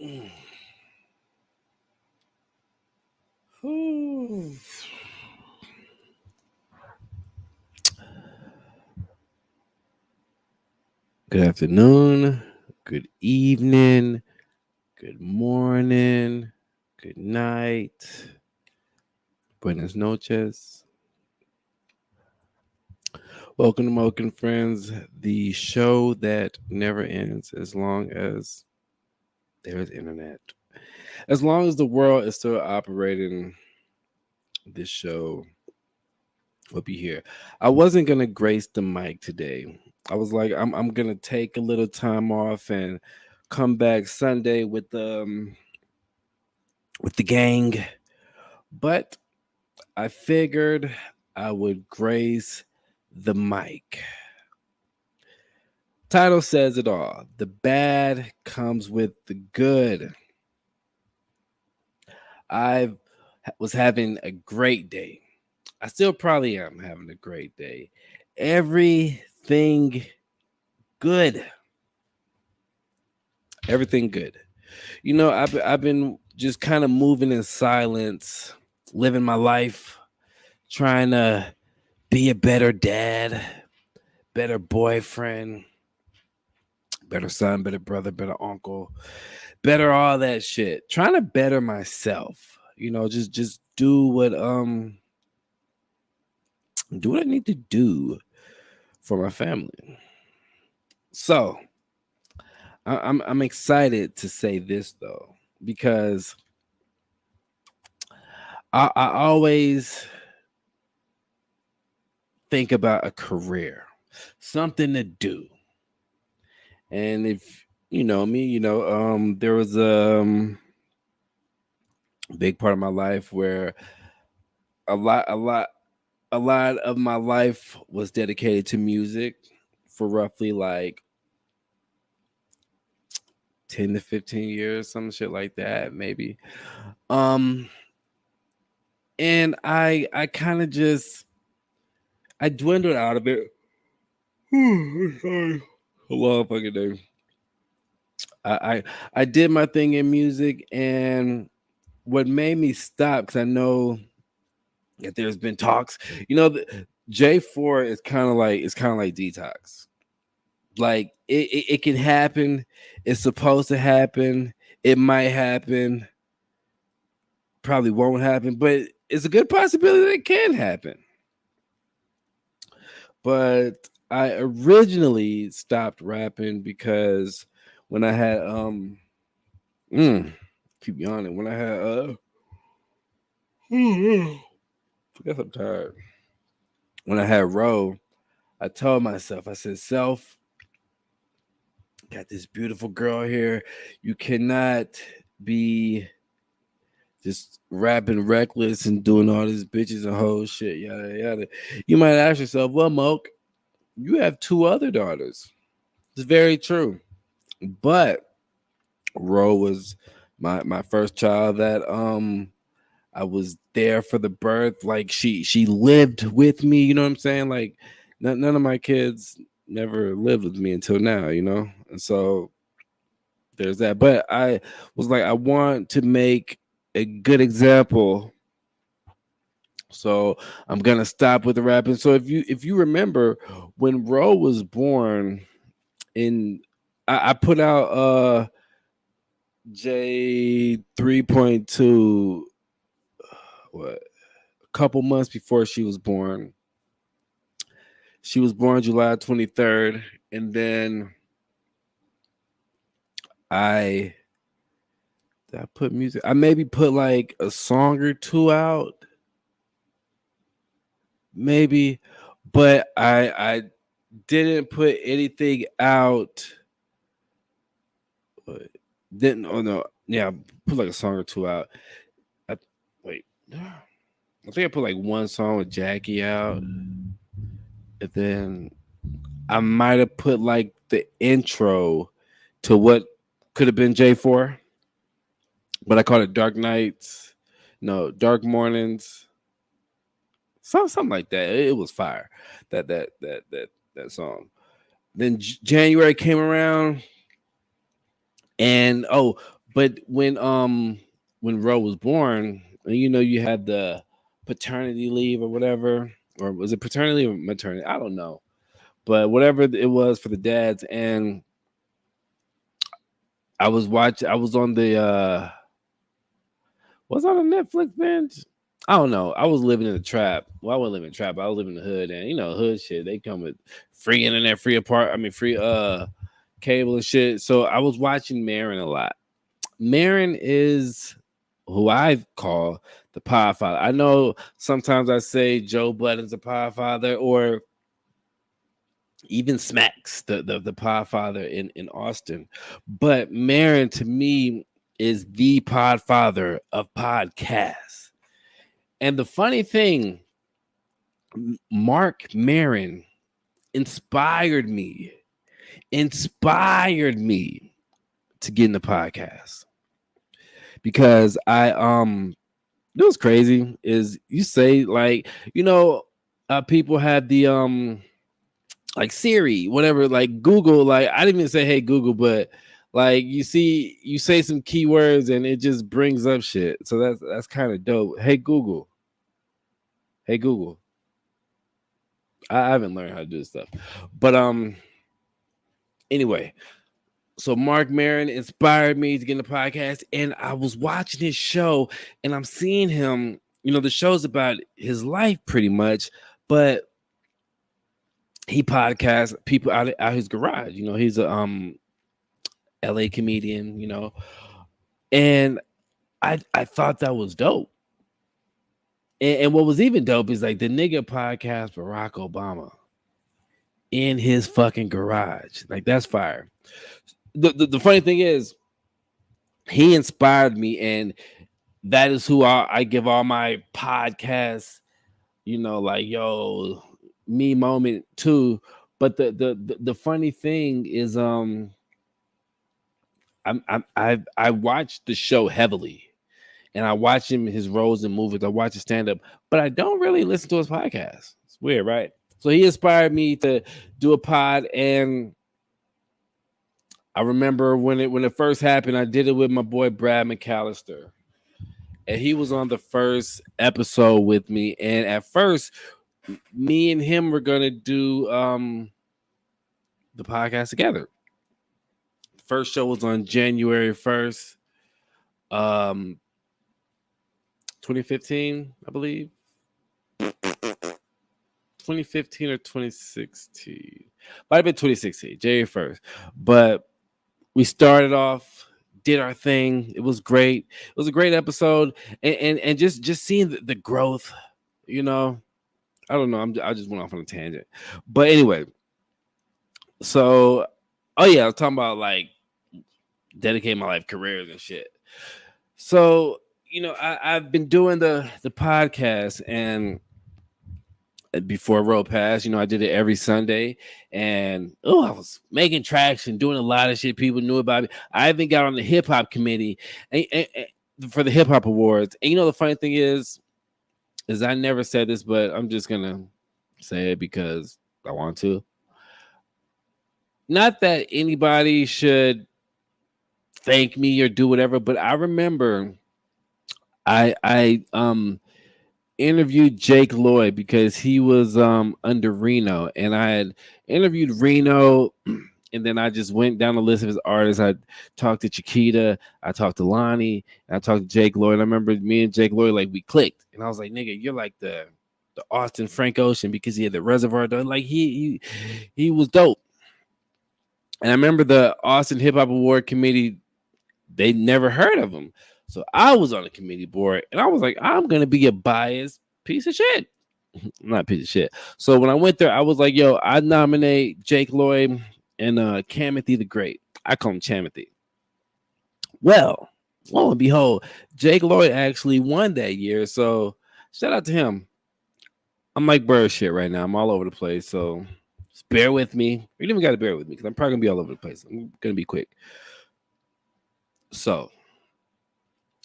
Ooh. Good afternoon, good evening, good morning, good night, buenas noches. Welcome to Moke and Friends, the show that never ends as long as there's internet. As long as the world is still operating, this show will be here. I wasn't gonna grace the mic today. I was like, I'm gonna take a little time off and come back Sunday with the gang. But I figured I would grace the mic. Title says it all. The bad comes with the good. I was having a great day. I still probably am having a great day. Everything good. Everything good. I've been just kind of moving in silence, living my life, trying to be a better dad, better boyfriend, better son, better brother, better uncle, better all that shit. Trying to better myself. Just do what I need to do for my family. So I'm excited to say this though, because I always think about a career, something to do. And if you know me, there was a big part of my life where a lot, a lot, a lot of my life was dedicated to music for roughly like 10 to 15 years, some shit like that, maybe. Um, and I kind of just I dwindled out of it. Sorry. A long fucking day. I did my thing in music, and what made me stop, because I know that there's been talks. J4 is kind of like detox. Like it can happen. It's supposed to happen. It might happen. Probably won't happen, but it's a good possibility that it can happen. But I originally stopped rapping because when I had keep yawning. When I had I guess I'm tired. When I had Roe, I told myself, I said, self, got this beautiful girl here. You cannot be just rapping reckless and doing all these bitches and whole shit, yada yada. You might ask yourself, well, Moke, you have two other daughters. It's very true. But Ro was my first child that I was there for the birth. Like she lived with me, you know what I'm saying? Like none of my kids never lived with me until now, And so there's that. But I was like, I want to make a good example. So I'm gonna stop with the rapping. So if you remember when Ro was born in I put out J 3.2 what a couple months before she was born. She was born July 23rd, and then I I put music. I maybe put like a song or two out, maybe, but I didn't put anything out. uh, Didn't oh no yeah, put like a song or two out. I, wait, I think I put like one song with Jackie out, and then I might have put like the intro to what could have been J4, but I called it Dark Nights, no, Dark Mornings, something like that. It was fire. That song. Then January came around, and But when Ro was born, you had the paternity leave or whatever, or was it paternity or maternity? I don't know, but whatever it was for the dads, and I was on the was on a Netflix binge. I don't know. I was living in the trap. Well, I wasn't living in the trap. I was living in the hood, and hood shit. They come with free internet, free cable and shit. So I was watching Marin a lot. Marin is who I call the Podfather. I know sometimes I say Joe Budden's the Podfather, or even Smacks, the Podfather in Austin. But Marin to me is the Podfather of podcasts. And the funny thing, Mark Marin inspired me to get in the podcast, because it was crazy is you say like, people had the like Siri, whatever, like Google, like I didn't even say hey Google, but like you say some keywords and it just brings up shit. So that's kind of dope. Hey Google. Hey Google. I haven't learned how to do this stuff. But anyway, so Mark Maron inspired me to get in the podcast, and I was watching his show and I'm seeing him, the show's about his life pretty much, but he podcasts people out his garage. He's a LA comedian, and I thought that was dope. And what was even dope is like the nigga podcast Barack Obama in his fucking garage. Like that's fire. The funny thing is, he inspired me, and that is who I give all my podcasts, like yo, me moment too. But the funny thing is, I watched the show heavily, and I watch him his roles in movies. I watch his stand up, but I don't really listen to his podcast. It's weird, right? So he inspired me to do a pod, and I remember when it first happened, I did it with my boy Brad McAllister, and he was on the first episode with me. And at first, me and him were gonna do the podcast together. First show was on January 1st, 2015, I believe. 2015 or 2016. Might have been 2016, January 1st. But we started off, did our thing. It was great. It was a great episode. And just seeing the growth, I don't know. I just went off on a tangent. But anyway, so oh yeah, I was talking about like dedicating my life careers and shit. So, I've been doing the podcast, and before Road Pass, I did it every Sunday, and I was making traction, doing a lot of shit. People knew about me. I even got on the hip hop committee and for the hip hop awards. And the funny thing is I never said this, but I'm just gonna say it because I want to. Not that anybody should thank me or do whatever, but I remember I interviewed Jake Lloyd because he was under Reno, and I had interviewed Reno, and then I just went down the list of his artists. I talked to Chiquita, I talked to Lonnie, and I talked to Jake Lloyd. I remember me and Jake Lloyd, like, we clicked, and I was like, nigga, you're like the Austin Frank Ocean, because he had the Reservoir Dogs. Like he was dope. And I remember the Austin Hip Hop Award Committee, they never heard of him. So I was on the committee board, and I was like, I'm gonna be a biased piece of shit. Not a piece of shit. So when I went there, I was like, yo, I nominate Jake Lloyd and Camothy the Great. I call him Chamothy. Well, lo and behold, Jake Lloyd actually won that year. So shout out to him. I'm like bird shit right now. I'm all over the place. So just bear with me. You even got to bear with me because I'm probably gonna be all over the place. I'm gonna be quick. So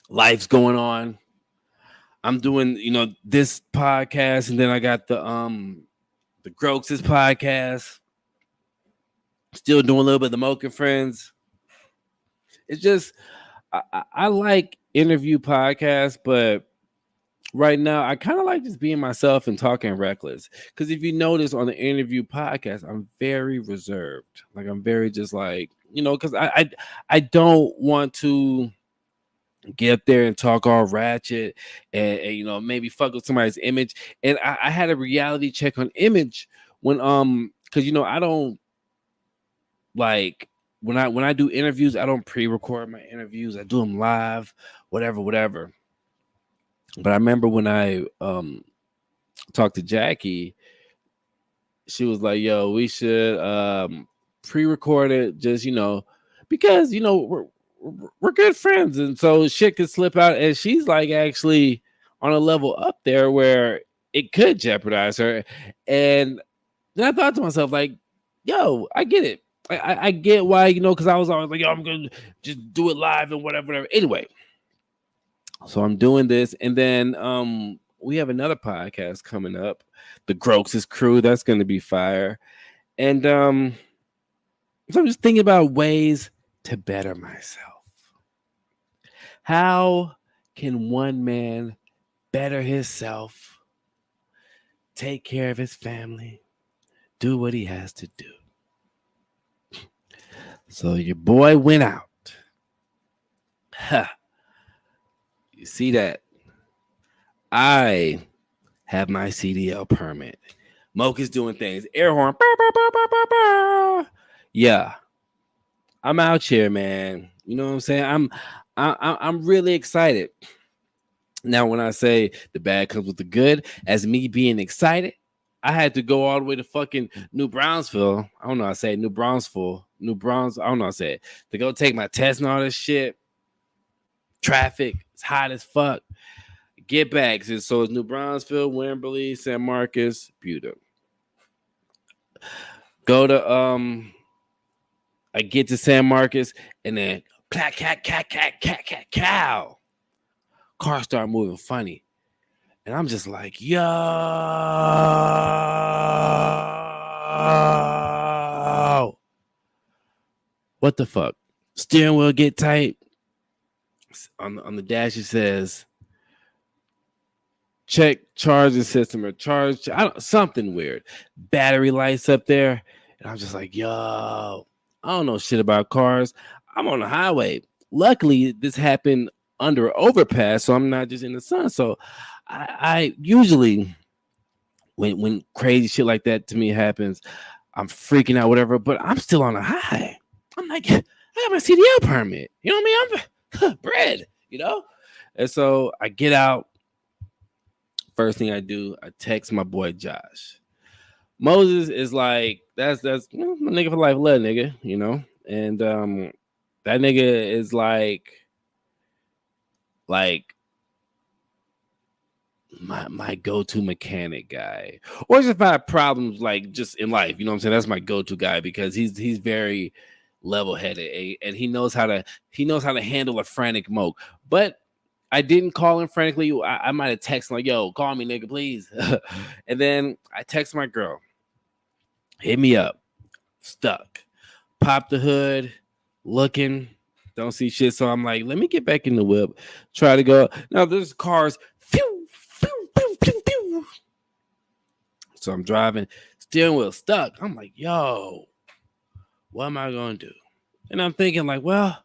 life's going on. I'm doing, this podcast, and then I got the Grox's podcast. Still doing a little bit of the Moke and Friends. It's just I like interview podcasts, but right now I kind of like just being myself and talking reckless. Because if you notice on the interview podcast, I'm very reserved. Like I'm very just like, because I don't want to get up there and talk all ratchet and maybe fuck with somebody's image. And I had a reality check on image when because I don't like when I do interviews, I don't pre-record my interviews. I do them live, whatever. But I remember when I talked to Jackie, she was like, "Yo, we should pre-record it, just because we're good friends, and so shit could slip out." And she's like, actually on a level up there where it could jeopardize her. And then I thought to myself, like, "Yo, I get it. I get why, because I was always like, yo, I'm gonna just do it live and whatever. Anyway, so I'm doing this, and then we have another podcast coming up, the Grox's Crew. That's gonna be fire. And so I'm just thinking about ways to better myself. How can one man better himself, take care of his family, do what he has to do? So your boy went out. Huh. You see that? I have my CDL permit. Moke is doing things. Air horn. Bah, bah, bah, bah, bah, bah. Yeah, I'm out here, man. You know what I'm saying? I'm really excited. Now, when I say the bad comes with the good, as me being excited, I had to go all the way to fucking New Brownsville. I don't know. I say New Brownsville, New Browns. I don't know. I say it, to go take my test and all this shit. Traffic. It's hot as fuck. Get back. So it's New Brownsville, Wimberley, San Marcos, Buda. Go to I get to San Marcos, and then clack, cat, cat, cat, cat, cat, cow. Car start moving funny. And I'm just like, yo, what the fuck? Steering wheel get tight. On the dash it says check charging system or charge. Something weird. Battery lights up there, and I'm just like, yo, I don't know shit about cars. I'm on the highway. Luckily, this happened under an overpass, so I'm not just in the sun. So I usually when crazy shit like that to me happens, I'm freaking out, whatever. But I'm still on a high. I'm like, I got my CDL permit. You know what I mean? I'm bread. And so I get out. First thing I do, I text my boy Josh. Moses is like, that's my nigga for life, love nigga, and that nigga is like my go-to mechanic guy, or just if I have problems like just in life, you know what I'm saying? That's my go-to guy because he's very level-headed, and he knows how to handle a frantic Moke. But I didn't call him frantically. I might have texted like, yo, call me, nigga, please. And then I text my girl, hit me up, stuck, pop the hood, looking, don't see shit. So I'm like, let me get back in the whip, try to go. Now there's cars. Phew, phew, phew, phew, phew. So I'm driving, steering wheel stuck. I'm like, yo, what am I going to do? And I'm thinking like, well,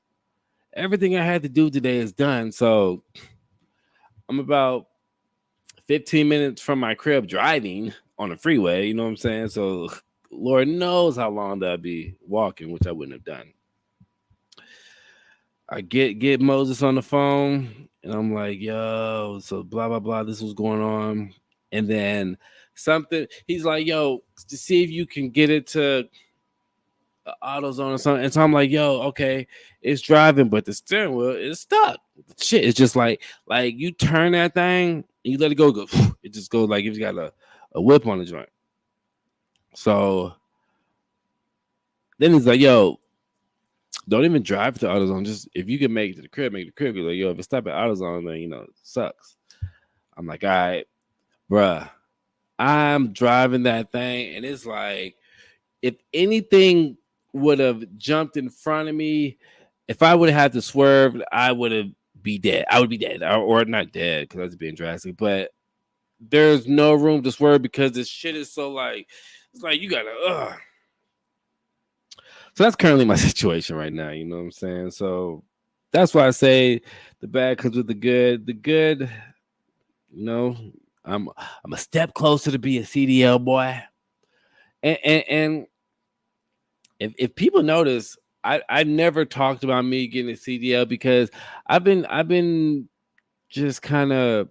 everything I had to do today is done. So I'm about 15 minutes from my crib driving on the freeway. You know what I'm saying? So Lord knows how long that'd be walking, which I wouldn't have done. I get Moses on the phone, and I'm like, yo, so blah, blah, blah, this was going on. And then he's like, yo, to see if you can get it to AutoZone or something. And so I'm like, yo, okay, it's driving, but the steering wheel is stuck. Shit, it's just like you turn that thing, and you let it go, it just goes like if you got a whip on the joint. So then he's like, yo, don't even drive to AutoZone. Just if you can make it to the crib, make it to the crib. He's like, yo, if it stop at AutoZone, then it sucks. I'm like, all right, bruh. I'm driving that thing, and it's like if anything would have jumped in front of me if I would have had to swerve, I would have be dead. I would be dead, or not dead because that's being drastic. But there's no room to swerve because this shit is so like it's like you gotta. So that's currently my situation right now. You know what I'm saying? So that's why I say the bad comes with the good. The good, you know, I'm a step closer to be a CDL boy. And if people notice, I never talked about me getting a CDL because I've been just kind of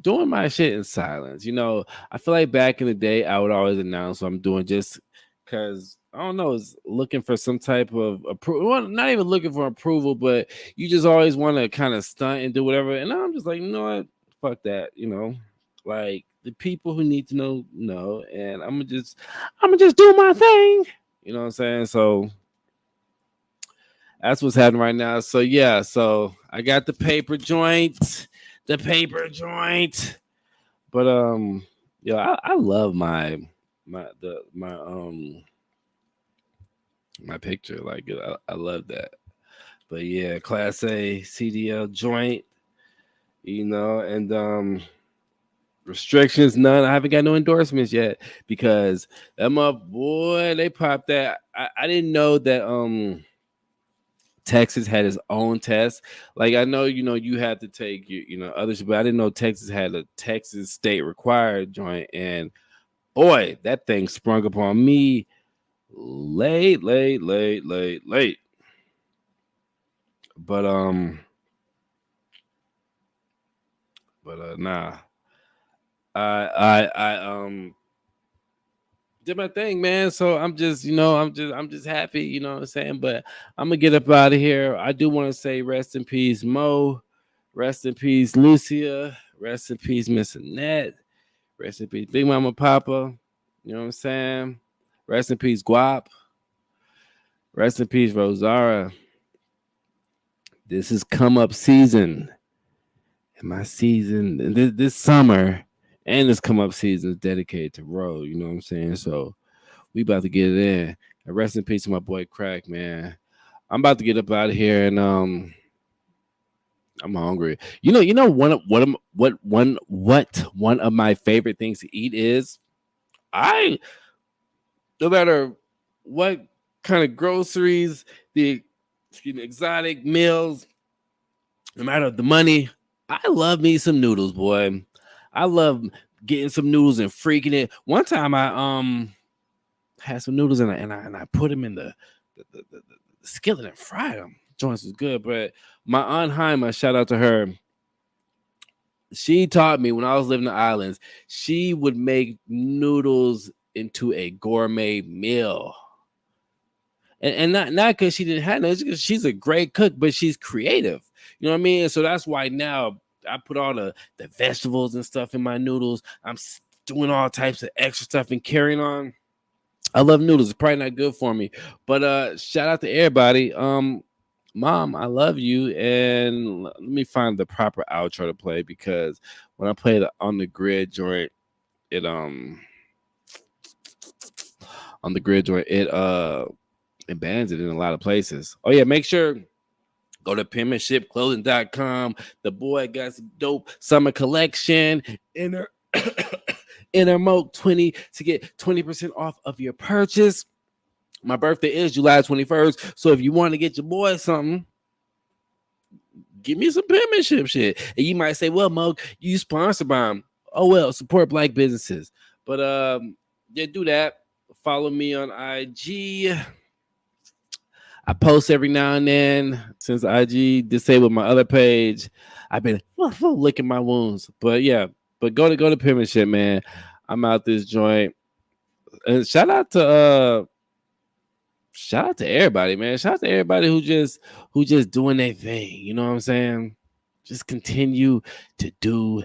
doing my shit in silence. You know, I feel like back in the day, I would always announce what I'm doing just because I don't know, is looking for some type of approval. Well, not even looking for approval, but you just always want to kind of stunt and do whatever. And I'm just like, you know what? Fuck that. You know, like the people who need to know, and I'm gonna just do my thing. You know what I'm saying? So that's what's happening right now. So yeah, so I got the paper joint. But yo, I love my picture. Like I love that. But yeah, Class A CDL joint, and restrictions none. I haven't got no endorsements yet because that boy they popped that. I didn't know that Texas had its own test. Like I know, you had to take others, but I didn't know Texas had a Texas state required joint. And boy, that thing sprung upon me late, late, late, late, late. But nah, I did my thing, man. So I'm just happy, you know what I'm saying. But I'm gonna get up out of here. I do want to say rest in peace, Mo. Rest in peace, Lucia. Rest in peace, Miss Annette. Rest in peace, Big Mama Papa. You know what I'm saying? Rest in peace, Guap. Rest in peace, Rosara. This is come up season. And my season this summer and this come up season is dedicated to Ro. You know what I'm saying? So we about to get it in. And rest in peace to my boy Crack, man. I'm about to get up out of here and I'm hungry. One of my favorite things to eat is I no matter what kind of groceries, the exotic meals, no matter the money, I love me some noodles, boy. I love getting some noodles and freaking it. One time I had some noodles and I put them in the skillet and fried them. Joints was good, but my aunt Heima, shout out to her. She taught me when I was living in the islands. She would make noodles into a gourmet meal. And not because she didn't have no, it's because she's a great cook, but she's creative. You know what I mean? So that's why now I put all the vegetables and stuff in my noodles. I'm doing all types of extra stuff and carrying on. I love noodles. It's probably not good for me, but shout out to everybody. Mom, I love you, and let me find the proper outro to play because when I play the on the grid joint, it on the grid joint it bans it in a lot of places. Oh yeah, make sure go to penmanshipclothing.com. The boy got some dope summer collection in her inner Moke 20 to get 20% off of your purchase. My birthday is July 21st. So if you want to get your boy something, give me some penmanship shit. And you might say, well, Moke, you sponsored by him. Oh well, support black businesses. But yeah, do that. Follow me on IG. I post every now and then since IG disabled my other page. I've been licking my wounds. But yeah, but go to penmanship, man. I'm out this joint. And shout out to everybody, man. Shout out to everybody who just doing their thing. You know what I'm saying? Just continue to do